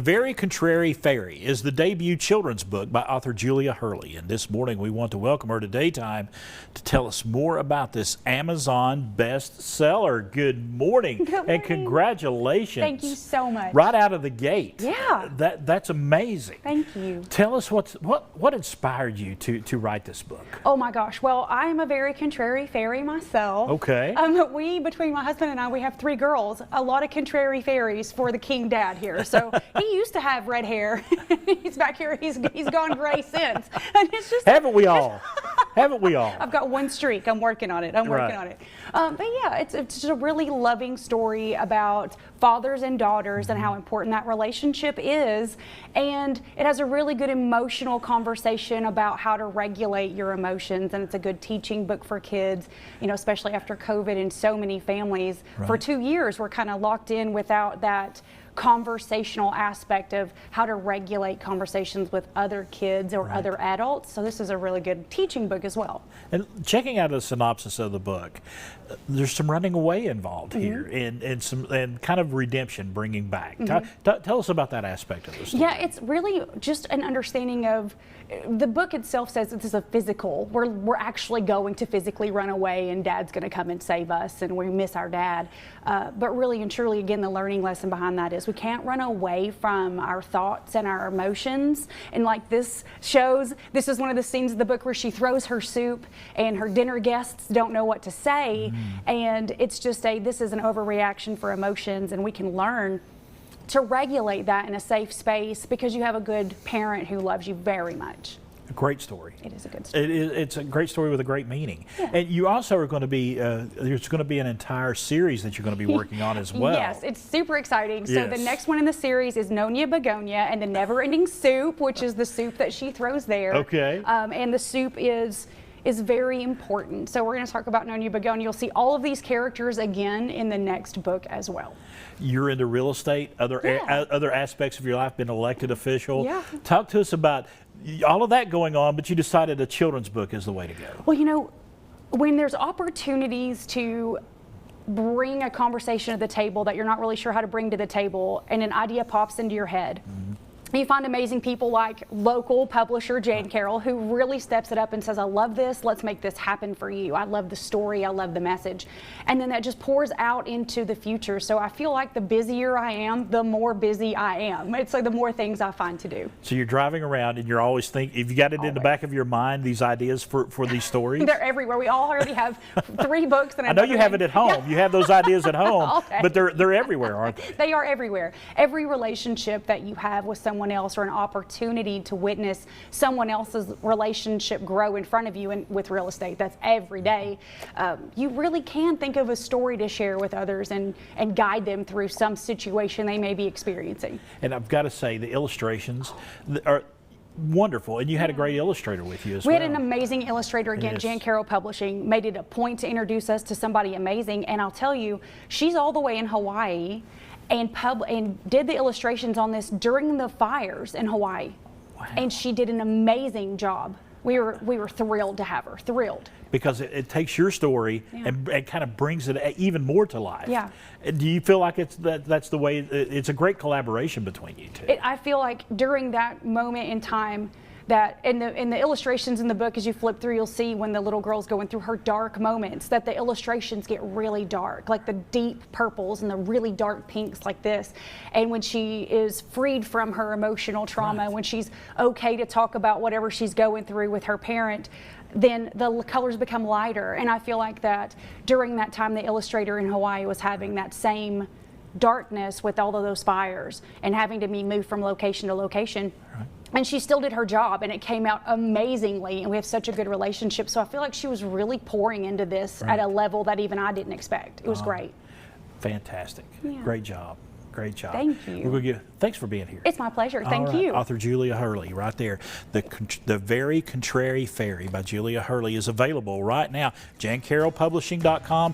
Very Contrary Fairy is the debut children's book by author Julia Hurley, and this morning we want to welcome her to Daytime to tell us more about this Amazon bestseller. Good morning. Good morning. And congratulations. Thank you so much. Right out of the gate. Yeah. That's amazing. Thank you. Tell us what inspired you to write this book. Oh my gosh. Well, I am a very contrary fairy myself. Okay. Between my husband and I, we have 3 girls. A lot of contrary fairies for the king dad here. So he used to have red hair. He's back here. He's gone gray since. And it's just haven't we all? Haven't we all? I've got one streak. I'm working on it. Working on it. But yeah, it's just a really loving story about fathers and daughters and how important that relationship is. And it has a really good emotional conversation about how to regulate your emotions. And it's a good teaching book for kids, you know, especially after COVID and so many families. Right. For 2 years, we're kind of locked in without that conversational aspect of how to regulate conversations with other kids or other adults. So this is a really good teaching book as well. And checking out the synopsis of the book, there's some running away involved here and kind of redemption, bringing back. Tell us about that aspect of the story. Yeah, it's really just an understanding of, the book itself says this is a physical. We're actually going to physically run away and Dad's going to come and save us and we miss our dad. But really and truly, again, the learning lesson behind that is we can't run away from our thoughts and our emotions. And like this shows, this is one of the scenes of the book where she throws her soup and her dinner guests don't know what to say. And it's just this is an overreaction for emotions, and we can learn to regulate that in a safe space because you have a good parent who loves you very much. A great story. It is a good story. It's a great story with a great meaning. Yeah. And you also are going to be, there's going to be an entire series that you're going to be working on as well. Yes, it's super exciting. So Yes. the next one in the series is Nonya Begonia and the Never-Ending Soup, which is the soup that she throws there. Okay. And the soup is very important. So we're going to talk about Nonya Begonia. You'll see all of these characters again in the next book as well. You're into real estate, other aspects of your life, been an elected official. Yeah. Talk to us about all of that going on, but you decided a children's book is the way to go. Well, you know, when there's opportunities to bring a conversation to the table that you're not really sure how to bring to the table and an idea pops into your head, you find amazing people like local publisher Jane Carroll, who really steps it up and says, I love this, let's make this happen for you. I love the story, I love the message. And then that just pours out into the future. So I feel like the busier I am, the more busy I am. It's like the more things I find to do. So you're driving around and you're always thinking, if you got it in the back of your mind, these ideas for these stories? They're everywhere. We all already have 3 books. And I know you have it at home. Yeah. You have those ideas at home, Okay. but they're everywhere, aren't they? They are everywhere. Every relationship that you have with someone else, or an opportunity to witness someone else's relationship grow in front of you, and with real estate, that's every day. You really can think of a story to share with others and guide them through some situation they may be experiencing. And I've got to say, the illustrations are wonderful, and you had a great illustrator with you as well. We had an amazing illustrator again. Yes. Jan Carroll Publishing made it a point to introduce us to somebody amazing, and I'll tell you, she's all the way in Hawaii and did the illustrations on this during the fires in Hawaii. Wow. And she did an amazing job. We were thrilled to have her, thrilled. Because it takes your story and kind of brings it even more to life. Yeah. And do you feel like that's the way, it's a great collaboration between you two? I feel like during that moment in time, that in the illustrations in the book, as you flip through, you'll see when the little girl's going through her dark moments, that the illustrations get really dark, like the deep purples and the really dark pinks like this. And when she is freed from her emotional trauma, when she's okay to talk about whatever she's going through with her parent, then the colors become lighter. And I feel like that during that time, the illustrator in Hawaii was having that same darkness with all of those fires and having to be moved from location to location. Right. And she still did her job, and it came out amazingly, and we have such a good relationship. So I feel like she was really pouring into this at a level that even I didn't expect. It was great. Fantastic. Yeah. Great job. Great job. Thank you. Thanks for being here. It's my pleasure. All Thank right. you. Author Julia Hurley, right there. The Very Contrary Fairy by Julia Hurley is available right now. JanCarrollPublishing.com.